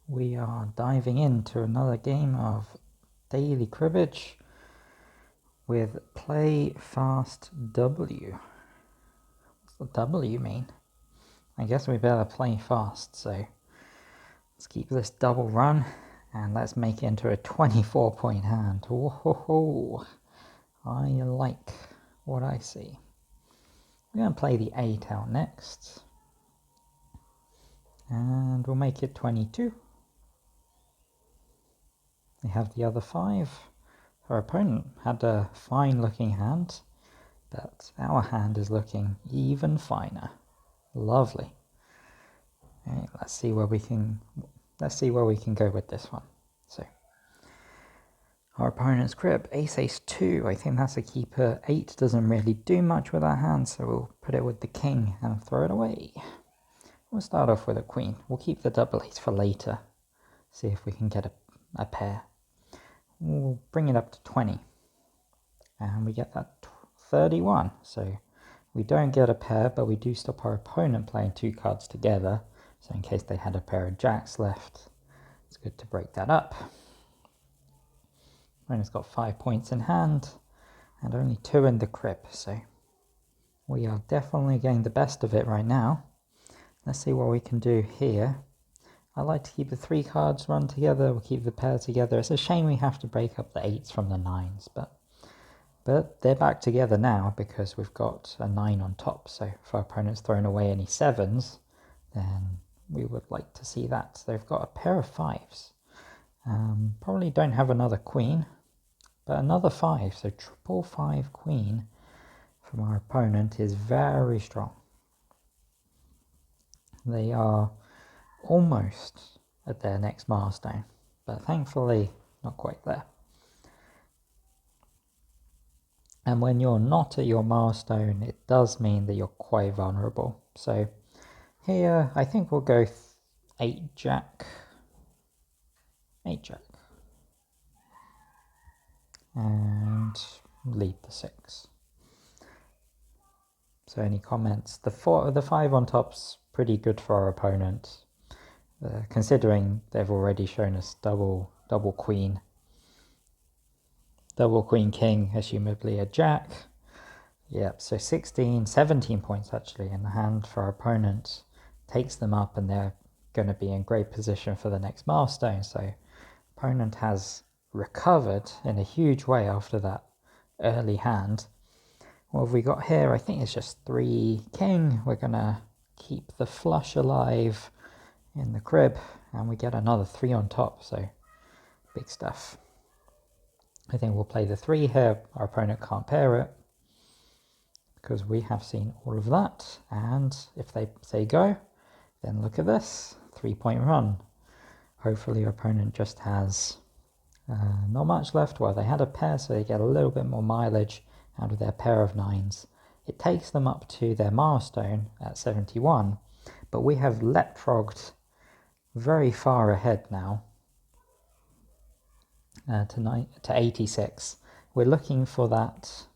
We are diving into another game of daily cribbage with Play Fast W. What's the W mean? I guess we better play fast, so let's keep this double run and let's make it into a 24-point hand. Whoa, I like what I see. We're going to play the 8 out next, and we'll make it 22. We have the other 5. Our opponent had a fine looking hand, but our hand is looking even finer. Lovely. Okay, let's see where we can go with this one. So our opponent's crib, ace 2. I think that's a keeper. 8 doesn't really do much with our hand, so we'll put it with the king and throw it away. We'll start off with a queen. We'll keep the double ace for later. See if we can get a pair. We'll bring it up to 20. And we get that 31. So we don't get a pair, but we do stop our opponent playing 2 cards together. So in case they had a pair of jacks left, it's good to break that up. Opponent's got 5 points in hand and only 2 in the crib. So we are definitely getting the best of it right now. Let's see what we can do here. I like to keep the 3 cards run together. We'll keep the pair together. It's a shame we have to break up the 8s from the 9s, but they're back together now because we've got a 9 on top. So if our opponent's thrown away any 7s, then we would like to see that. So they've got a pair of 5s. Probably don't have another queen, but another 5. So triple 5 queen from our opponent is very strong. They are almost at their next milestone, but thankfully not quite there. And when you're not at your milestone, it does mean that you're quite vulnerable. So here I think we'll go 8 jack, and lead the 6. So any comments? The 5 on top's pretty good for our opponent, considering they've already shown us double queen king, assumably a jack. Yep, so 17 points actually in the hand for our opponent. Takes them up and they're going to be in great position for the next milestone. So opponent has recovered in a huge way after that early hand. What have we got here? I think it's just 3 king. We're going to keep the flush alive in the crib and we get another 3 on top, so big stuff. I think we'll play the 3 here. Our opponent can't pair it because we have seen all of that, and if they say go, then look at this 3-point run. Hopefully your opponent just has not much left. Well, they had a pair, so they get a little bit more mileage out of their pair of 9s. It takes them up to their milestone at 71, but we have leapfrogged very far ahead now to 86. We're looking for that.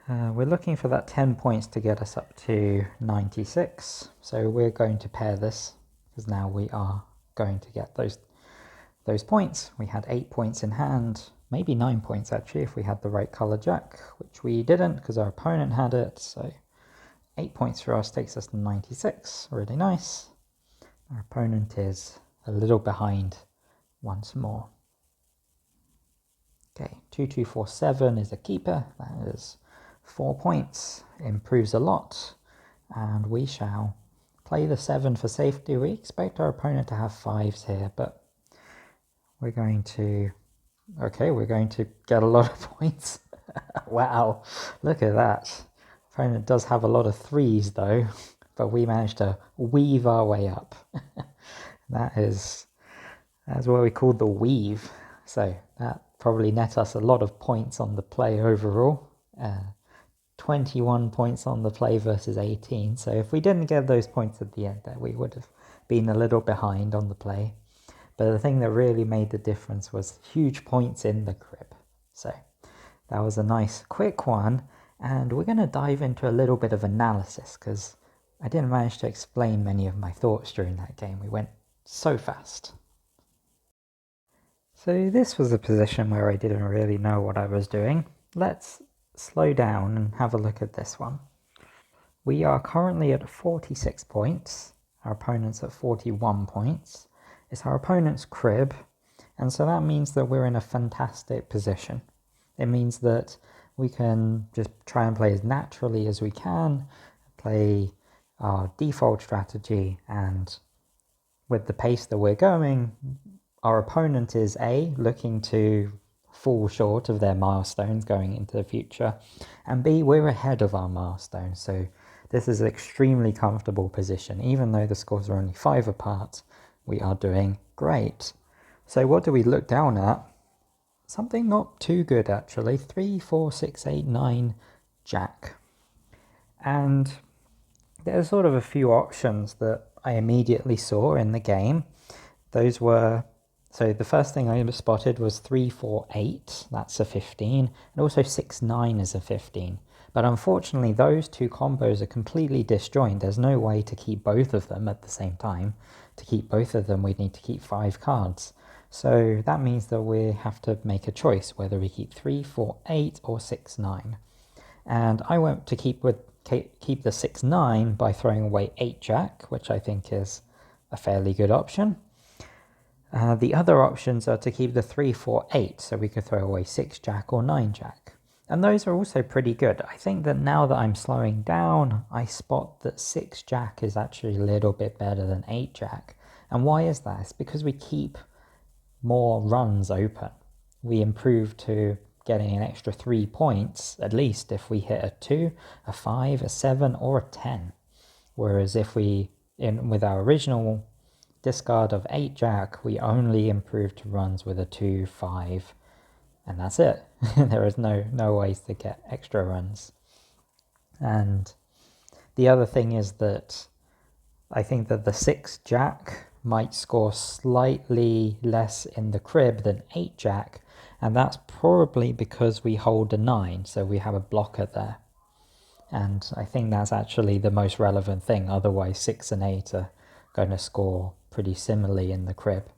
We're looking for that 10 points to get us up to 96. So we're going to pair this because now we are going to get those points. We had 8 points in hand, maybe 9 points actually if we had the right color jack, which we didn't because our opponent had it. So 8 points for us takes us to 96. Really nice. Our opponent is a little behind once more. Okay, 2247 is a keeper. That is 4 points. Improves a lot. And we shall play the 7 for safety. We expect our opponent to have 5s here, but we're going to get a lot of points. Wow, look at that. Opponent does have a lot of 3s though, but we managed to weave our way up. That's what we call the weave. So that probably net us a lot of points on the play overall. 21 points on the play versus 18. So if we didn't get those points at the end there, we would have been a little behind on the play. But the thing that really made the difference was huge points in the crib. So that was a nice quick one. And we're going to dive into a little bit of analysis because I didn't manage to explain many of my thoughts during that game. We went so fast. So this was a position where I didn't really know what I was doing. Let's slow down and have a look at this one. We are currently at 46 points. Our opponent's at 41 points. It's our opponent's crib, and so that means that we're in a fantastic position. It means that we can just try and play as naturally as we can, play our default strategy, and with the pace that we're going, our opponent is A, looking to fall short of their milestones going into the future, and B, we're ahead of our milestones. So this is an extremely comfortable position. Even though the scores are only 5 apart, we are doing great. So what do we look down at? Something not too good, actually. 3, 4, 6, 8, 9, Jack. And there's sort of a few options that I immediately saw in the game. Those were, so the first thing I spotted was 3, 4, 8, that's a 15, and also 6, 9 is a 15. But unfortunately, those two combos are completely disjoint. There's no way to keep both of them at the same time. To keep both of them, we'd need to keep 5 cards. So that means that we have to make a choice, whether we keep 3, 4, 8 or 6, 9. And I went to keep the 6, 9 by throwing away 8 Jack, which I think is a fairly good option. The other options are to keep the 3, 4, 8, so we could throw away 6 Jack or 9 Jack. And those are also pretty good. I think that now that I'm slowing down, I spot that 6 Jack is actually a little bit better than 8 Jack. And why is that? It's because we keep more runs open. We improve to getting an extra 3 points, at least if we hit a 2, a 5, a 7, or a 10. Whereas if we, with our original discard of 8 Jack, we only improve to runs with a 2, 5, and that's it. There is no ways to get extra runs. And the other thing is that I think that the 6 Jack might score slightly less in the crib than 8 Jack, and that's probably because we hold a 9, so we have a blocker there. And I think that's actually the most relevant thing. Otherwise 6 and 8 are going to score pretty similarly in the crib.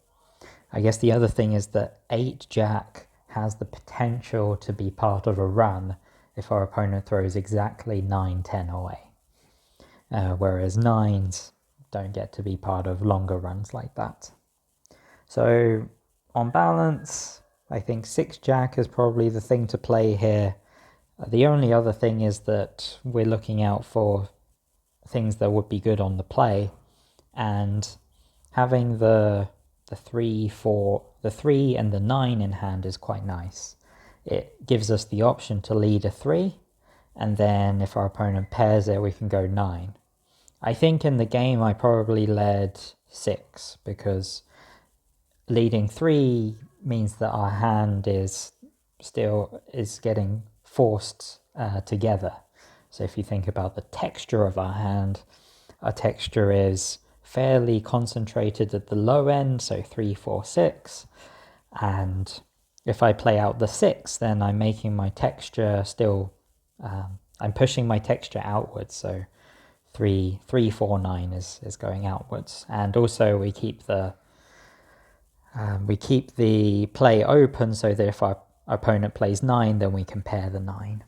I guess the other thing is that 8 Jack has the potential to be part of a run if our opponent throws exactly 9, 10 away. Whereas 9s don't get to be part of longer runs like that. So on balance, I think 6 Jack is probably the thing to play here. The only other thing is that we're looking out for things that would be good on the play, and having the 3, 4, the 3 and the 9 in hand is quite nice. It gives us the option to lead a 3, and then if our opponent pairs it, we can go 9. I think in the game I probably led 6, because leading 3 means that our hand is getting forced together. So if you think about the texture of our hand, our texture is fairly concentrated at the low end, so 3, 4, 6. And if I play out the 6, then I'm making my texture still, I'm pushing my texture outwards. So 3, 4, 9 is going outwards. And also we keep the play open so that if our opponent plays 9, then we can pair the 9.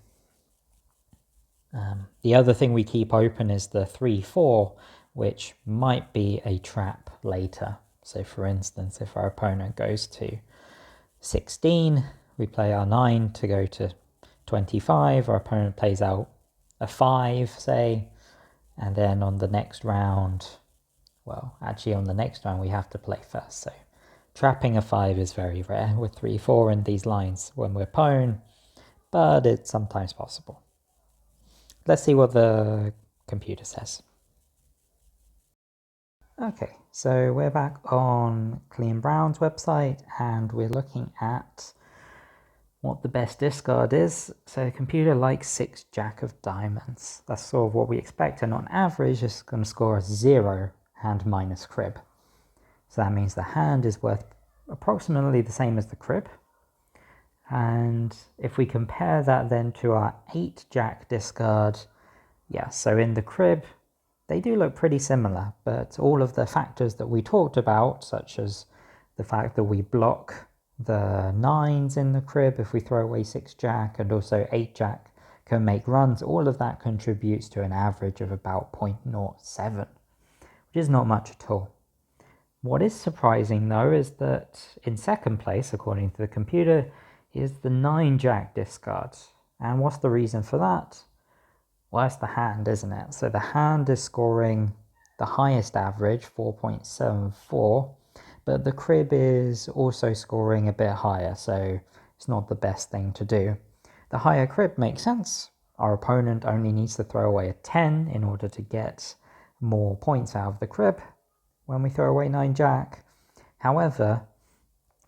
The other thing we keep open is the 3, 4, which might be a trap later. So for instance, if our opponent goes to 16, we play our 9 to go to 25, our opponent plays out a 5, say, and then on the next round, well, actually on the next round we have to play first, so trapping a 5 is very rare with 3, 4 in these lines when we're pwn, but it's sometimes possible. Let's see what the computer says. Okay, so we're back on Clean Brown's website and we're looking at what the best discard is. So the computer likes 6 Jack of diamonds. That's sort of what we expect, and on average it's going to score a 0 hand minus crib. So that means the hand is worth approximately the same as the crib. And if we compare that then to our 8 Jack discard, yeah, so in the crib they do look pretty similar, but all of the factors that we talked about, such as the fact that we block the 9s in the crib if we throw away 6-jack, and also 8-jack can make runs, all of that contributes to an average of about 0.07, which is not much at all. What is surprising though is that in second place, according to the computer, is the 9-jack discard. And what's the reason for that? Well, it's the hand, isn't it? So the hand is scoring the highest average, 4.74, but the crib is also scoring a bit higher, so it's not the best thing to do. The higher crib makes sense. Our opponent only needs to throw away a 10 in order to get more points out of the crib when we throw away 9-jack. However,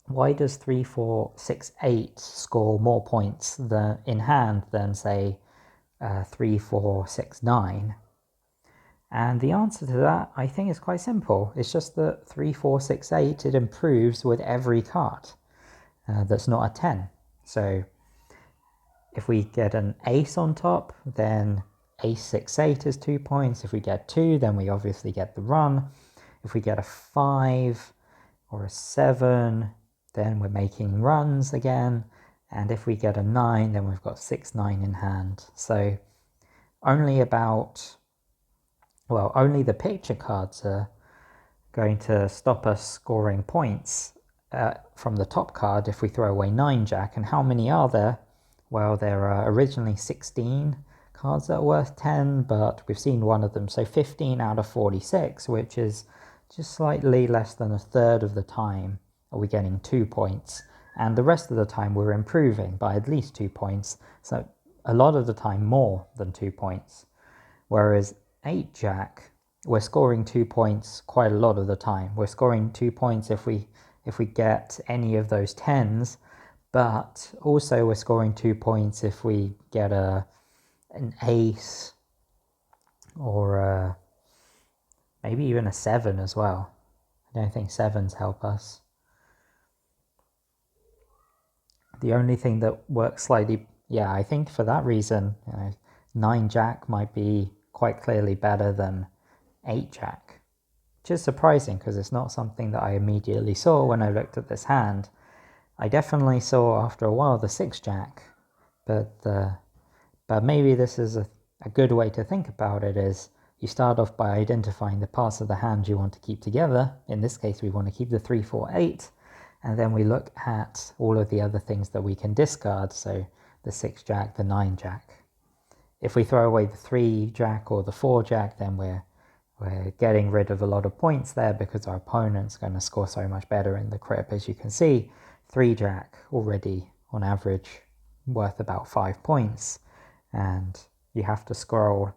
why does 3, 4, 6, 8 score more points in hand than, say, 3, 4, 6, 9? And the answer to that, I think, is quite simple. It's just that 3, 4, 6, 8, it improves with every card that's not a 10. So if we get an ace on top, then ace 6, 8 is 2 points. If we get 2, then we obviously get the run. If we get a 5 or a 7, then we're making runs again. And if we get a 9, then we've got 6, 9 in hand. So only the picture cards are going to stop us scoring points from the top card if we throw away 9-jack. And how many are there? Well, there are originally 16 cards that are worth 10, but we've seen one of them. So 15 out of 46, which is just slightly less than a third of the time are we getting 2 points. And the rest of the time we're improving by at least 2 points. So a lot of the time more than 2 points. Whereas 8-jack, we're scoring 2 points quite a lot of the time. We're scoring 2 points if we get any of those 10s, but also we're scoring 2 points if we get an ace or maybe even a 7 as well. I don't think 7s help us. The only thing that works slightly, I think for that reason, 9-jack might be quite clearly better than 8-jack, which is surprising because it's not something that I immediately saw when I looked at this hand. I definitely saw after a while the 6-jack, but maybe this is a good way to think about it is you start off by identifying the parts of the hand you want to keep together. In this case, we want to keep the 3, 4, 8, and then we look at all of the other things that we can discard, so the 6-jack, the 9-jack. If we throw away the 3-jack or the 4-jack, then we're getting rid of a lot of points there because our opponent's going to score so much better in the crib. As you can see, 3-jack already on average worth about 5 points, and you have to scroll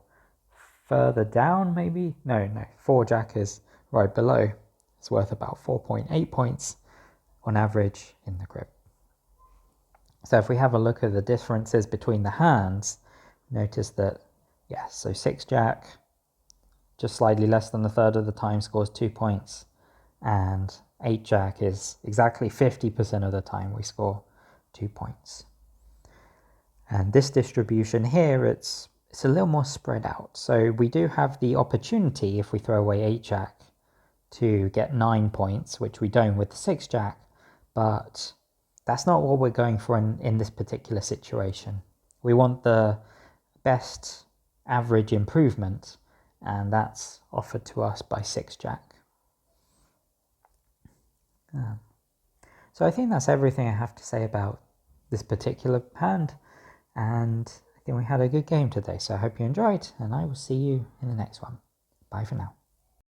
further down maybe. No, 4-jack is right below. It's worth about 4.8 points on average in the crib. So if we have a look at the differences between the hands, notice that, so 6-jack, just slightly less than a third of the time scores 2 points, and 8-jack is exactly 50% of the time we score 2 points. And this distribution here, it's a little more spread out. So we do have the opportunity, if we throw away 8-jack, to get 9 points, which we don't with the 6-jack, but that's not what we're going for in this particular situation. We want the best average improvement, and that's offered to us by 6-jack. So I think that's everything I have to say about this particular hand, and I think we had a good game today, so I hope you enjoyed, and I will see you in the next one. Bye for now.